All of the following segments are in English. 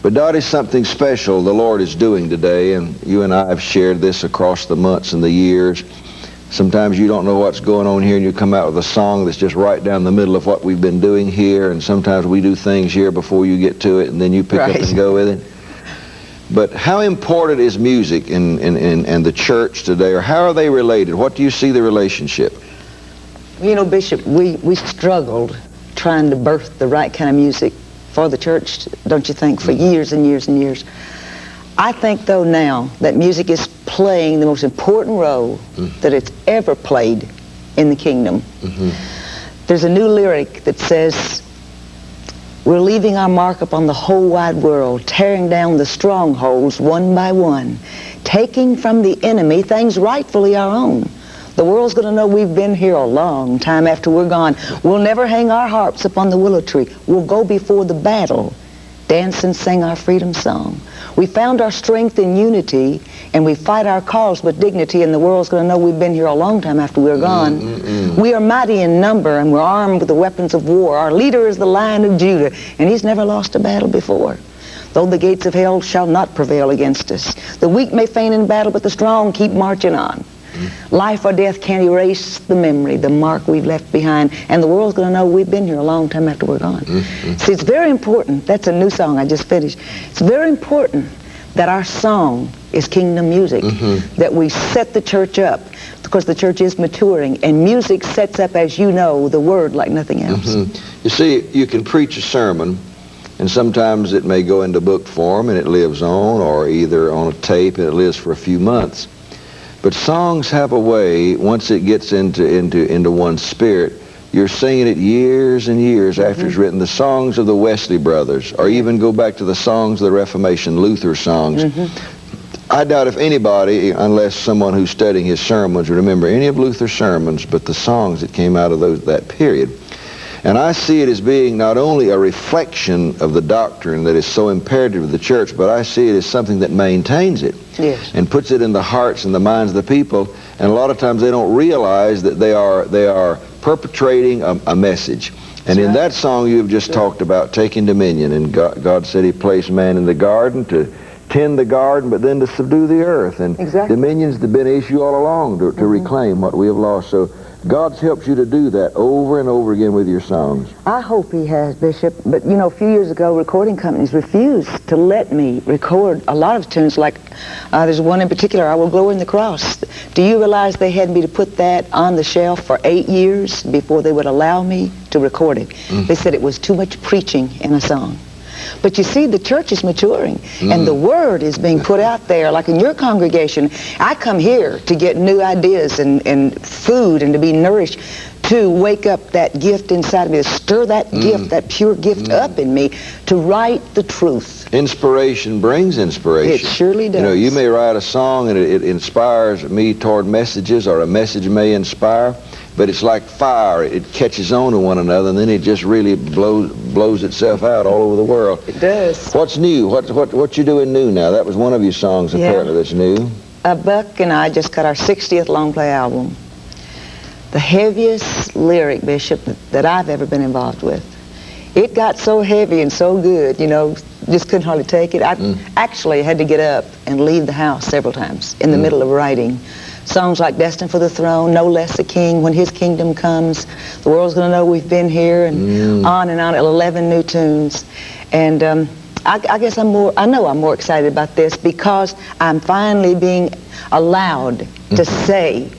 But Dottie, something special the Lord is doing today, and you and I have shared this across the months and the years. Sometimes you don't know what's going on here, and you come out with a song that's just right down the middle of what we've been doing here, and sometimes we do things here before you get to it, and then you pick up and go with it. But how important is music in the church today, or how are they related? What do you see the relationship? You know, Bishop, we struggled trying to birth the right kind of music for the church, don't you think, for years and years and years. I think, though, now that music is playing the most important role that it's ever played in the kingdom. There's a new lyric that says, we're leaving our mark upon the whole wide world, tearing down the strongholds one by one, taking from the enemy things rightfully our own. The world's going to know we've been here a long time after we're gone. We'll never hang our harps upon the willow tree. We'll go before the battle, dance and sing our freedom song. We found our strength in unity, and we fight our cause with dignity, and the world's going to know we've been here a long time after we're gone. We are mighty in number, and we're armed with the weapons of war. Our leader is the Lion of Judah, and he's never lost a battle before. Though the gates of hell shall not prevail against us. The weak may faint in battle, but the strong keep marching on. Life or death can't erase the memory, the mark we've left behind, and the world's going to know we've been here a long time after we're gone. See, it's very important. That's a new song I just finished. It's very important that our song is kingdom music, that we set the church up, because the church is maturing, and music sets up, as you know, the word like nothing else. You see, you can preach a sermon, and sometimes it may go into book form and it lives on, or either on a tape and it lives for a few months. But songs have a way, once it gets into one's spirit, you're singing it years and years after it's written. The songs of the Wesley brothers, or even go back to the songs of the Reformation, Luther songs. I doubt if anybody, unless someone who's studying his sermons, would remember any of Luther's sermons, but the songs that came out of that period. And I see it as being not only a reflection of the doctrine that is so imperative to the church, but I see it as something that maintains it and puts it in the hearts and the minds of the people. And a lot of times they don't realize that they are perpetrating a message. And in that song you've just talked about taking dominion, and God said he placed man in the garden to tend the garden, but then to subdue the earth. And dominion's been an issue all along to reclaim what we have lost. So God's helped you to do that over and over again with your songs. I hope he has, Bishop. But, you know, a few years ago, recording companies refused to let me record a lot of tunes. Like, there's one in particular, I Will Glory in the Cross. Do you realize they had me to put that on the shelf for 8 years before they would allow me to record it? They said it was too much preaching in a song. But you see, the church is maturing, and the word is being put out there. Like in your congregation, I come here to get new ideas and food and to be nourished, to wake up that gift inside of me, to stir that gift, that pure gift up in me, to write the truth. Inspiration brings inspiration. It surely does. You know, you may write a song and it inspires me toward messages, or a message may inspire, but it's like fire. It catches on to one another, and then it just really blows itself out all over the world. It does. What's new? What you doing new now? That was one of your songs apparently that's new. Buck and I just got our 60th long play album. The heaviest lyric, Bishop, that I've ever been involved with. It got so heavy and so good, you know, just couldn't hardly take it. I actually had to get up and leave the house several times in the middle of writing. Songs like Destined for the Throne, No Less a King, When His Kingdom Comes, The World's Gonna Know We've Been Here, and on, 11 new tunes. And I guess I know I'm more excited about this because I'm finally being allowed to say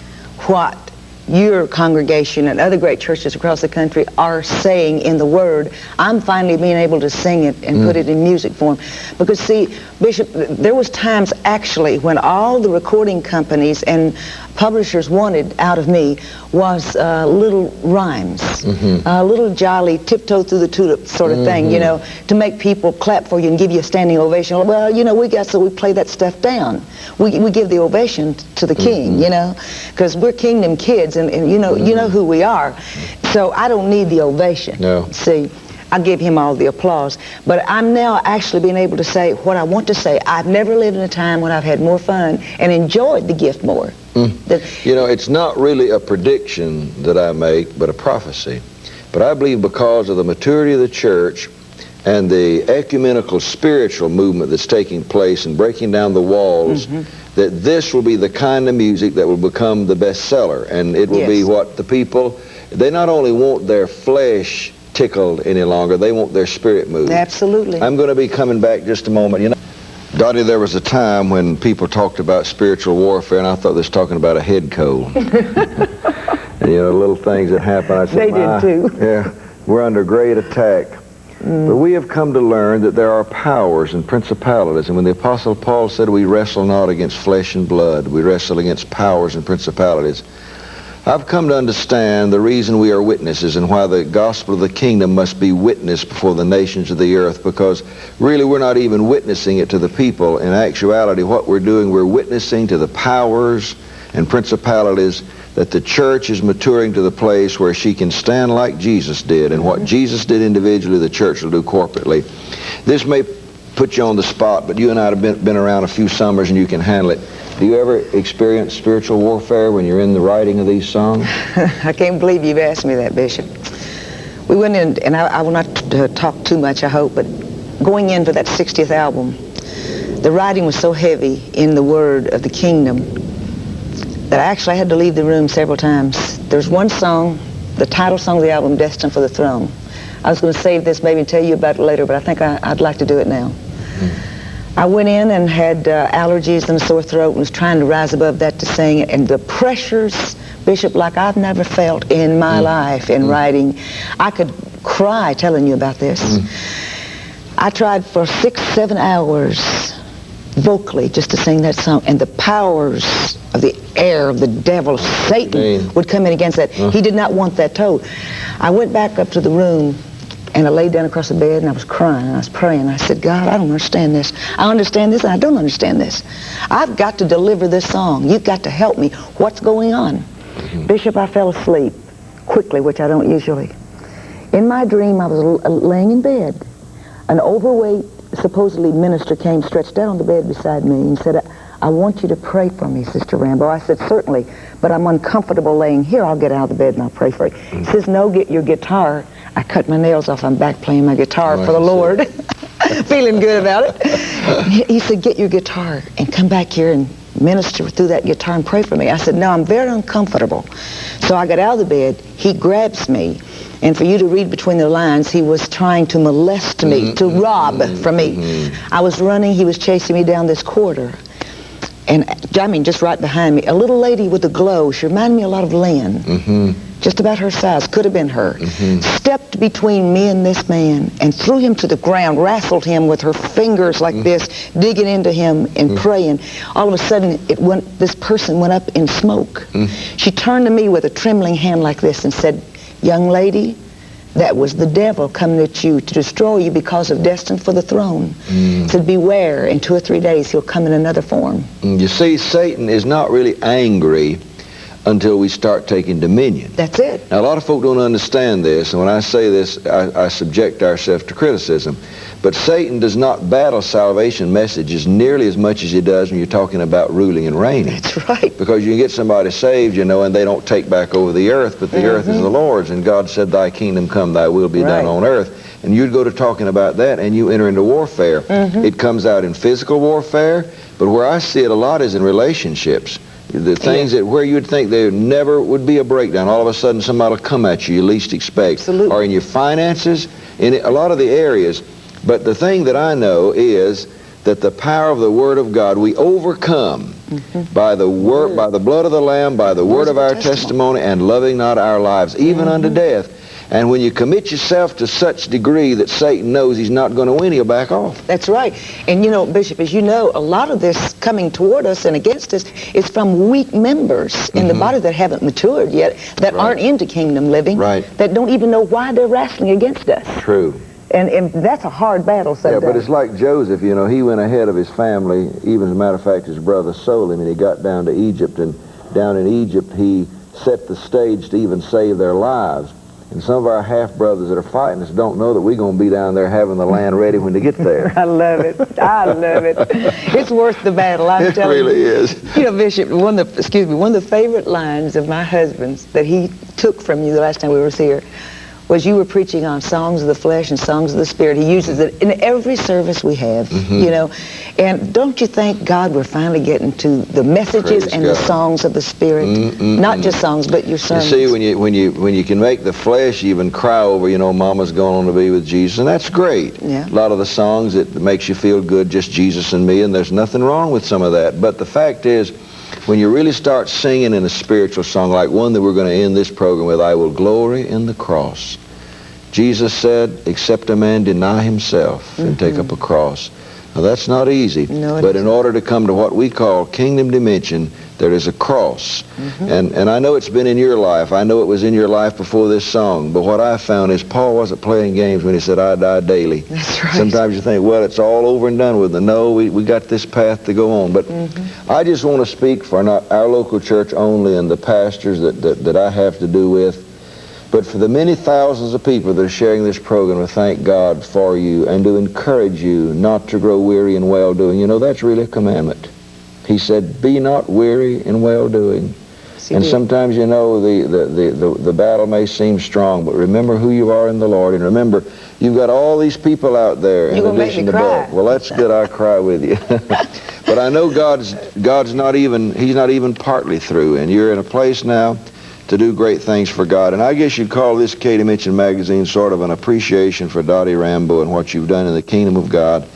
what your congregation and other great churches across the country are saying in the Word. I'm finally being able to sing it and put it in music form. Because, see, Bishop, there was times actually when all the recording companies and publishers wanted out of me was little rhymes, little jolly tiptoe through the tulip sort of thing, you know, to make people clap for you and give you a standing ovation. Well, you know, we play that stuff down. We give the ovation to the king, you know, because we're kingdom kids, and you know who we are. So I don't need the ovation. No. See, I give him all the applause. But I'm now actually being able to say what I want to say. I've never lived in a time when I've had more fun and enjoyed the gift more. You know, it's not really a prediction that I make, but a prophecy. But I believe because of the maturity of the church, and the ecumenical spiritual movement that's taking place and breaking down the walls, that this will be the kind of music that will become the bestseller, and it will be what the people, they not only want their flesh tickled any longer, they want their spirit moved. Absolutely. I'm going to be coming back just a moment. You know, Dottie, there was a time when people talked about spiritual warfare, and I thought they was talking about a head cold. And, you know, little things that happen. I said, they did too. Yeah, we're under great attack. But we have come to learn that there are powers and principalities. And when the Apostle Paul said we wrestle not against flesh and blood, we wrestle against powers and principalities, I've come to understand the reason we are witnesses and why the gospel of the kingdom must be witnessed before the nations of the earth, because really we're not even witnessing it to the people. In actuality, what we're doing, we're witnessing to the powers and principalities that the church is maturing to the place where she can stand like Jesus did, and what Jesus did individually, the church will do corporately. This may put you on the spot, but you and I have been around a few summers and you can handle it. Do you ever experience spiritual warfare when you're in the writing of these songs? I can't believe you've asked me that, Bishop. We went in, and I will not talk too much, I hope, but going in for that 60th album, the writing was so heavy in the word of the kingdom that I actually had to leave the room several times. There's one song, the title song of the album, Destined for the Throne. I was going to save this maybe and tell you about it later, but I think I'd like to do it now. I went in and had allergies and a sore throat and was trying to rise above that to sing it, and the pressures, Bishop, like I've never felt in my life in writing. I could cry telling you about this. I tried for 6-7 hours vocally just to sing that song, and the powers of the air of the devil, Satan, would come in against that. He did not want that told. I went back up to the room and I laid down across the bed and I was crying and I was praying. I said, God, I don't understand this. I understand this and I don't understand this. I've got to deliver this song. You've got to help me. What's going on? Bishop, I fell asleep quickly, which I don't usually. In my dream, I was laying in bed. An overweight, supposedly minister came, stretched out on the bed beside me and said, I want you to pray for me, Sister Rambo. I said, certainly, but I'm uncomfortable laying here. I'll get out of the bed and I'll pray for you. He says, no, get your guitar. I cut my nails off. I'm back playing my guitar for the Lord. Feeling good about it. He said, get your guitar and come back here and minister through that guitar and pray for me. I said, no, I'm very uncomfortable. So I got out of the bed. He grabs me. And for you to read between the lines, he was trying to molest me, to rob from me. I was running. He was chasing me down this corridor. And, I mean, just right behind me, a little lady with a glow. She reminded me a lot of Lynn. Just about her size. Could have been her. Stepped between me and this man and threw him to the ground, wrestled him with her fingers like this, digging into him and praying. All of a sudden, this person went up in smoke. She turned to me with a trembling hand like this and said, young lady, that was the devil coming at you to destroy you because of Destined for the Throne. Said, beware, in 2 or 3 days he'll come in another form. You see, Satan is not really angry until we start taking dominion. That's it. Now, a lot of folk don't understand this, and when I say this, I subject ourselves to criticism. But Satan does not battle salvation messages nearly as much as he does when you're talking about ruling and reigning. That's right. Because you can get somebody saved, you know, and they don't take back over the earth, but the earth is the Lord's, and God said, thy kingdom come, thy will be done on earth. And you'd go to talking about that, and you enter into warfare. It comes out in physical warfare, but where I see it a lot is in relationships. The things that where you'd think there never would be a breakdown, all of a sudden somebody will come at you least expect. Absolutely. Or in your finances, in a lot of the areas. But the thing that I know is that the power of the Word of God, we overcome by the word, by the blood of the Lamb, by the word of our testimony, and loving not our lives, even unto death. And when you commit yourself to such degree that Satan knows he's not going to win, he'll back off. That's right. And you know, Bishop, as you know, a lot of this coming toward us and against us is from weak members in the body that haven't matured yet, that aren't into kingdom living, that don't even know why they're wrestling against us. True. And that's a hard battle sometimes. Yeah, but it's like Joseph, you know, he went ahead of his family. Even as a matter of fact, his brother sold him, and he got down to Egypt, and down in Egypt he set the stage to even save their lives. And some of our half-brothers that are fighting us don't know that we're going to be down there having the land ready when they get there. I love it. I love it. It's worth the battle, I'm telling you. It really is. You know, Bishop, one of the favorite lines of my husband's that he took from you the last time we were here was you were preaching on songs of the flesh and songs of the spirit. He uses it in every service we have, you know. And don't you thank God we're finally getting to the messages Praise and God. the songs of the spirit? Not just songs, but your You sermons. see, when you can make the flesh even cry over, you know, Mama's going on to be with Jesus, and that's great. Yeah. A lot of the songs, it makes you feel good, just Jesus and me, and there's nothing wrong with some of that. But the fact is, when you really start singing in a spiritual song, like one that we're going to end this program with, I will glory in the cross. Jesus said, except a man deny himself and take up a cross. Now that's not easy, No, it but in isn't. order to come to what we call kingdom dimension, there is a cross. And I know it's been in your life. I know it was in your life before this song. But what I found is Paul wasn't playing games when he said, I die daily. That's right. Sometimes you think, well, it's all over and done with. No, we got this path to go on. But I just want to speak for not our local church only and the pastors that I have to do with, but for the many thousands of people that are sharing this program, to thank God for you and to encourage you not to grow weary in well-doing. You know, that's really a commandment. He said, be not weary in well-doing. And sometimes, you know, the battle may seem strong, but remember who you are in the Lord. And remember, you've got all these people out there in You're gonna make addition me to cry. Buck. Well, that's good. I cry with you. But I know God's not even, he's not even partly through. And you're in a place now to do great things for God. And I guess you'd call this K Dimension magazine sort of an appreciation for Dottie Rambo and what you've done in the kingdom of God.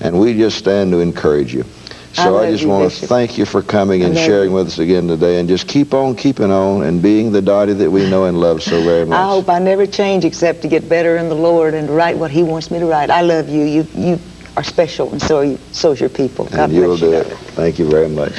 And we just stand to encourage you. So I just want to thank you for coming and sharing with us again today, and just keep on keeping on and being the Dottie that we know and love so very much. I hope I never change except to get better in the Lord and to write what He wants me to write. I love you. You are special, and so is your people. God And you'll bless you. do it. Thank you very much.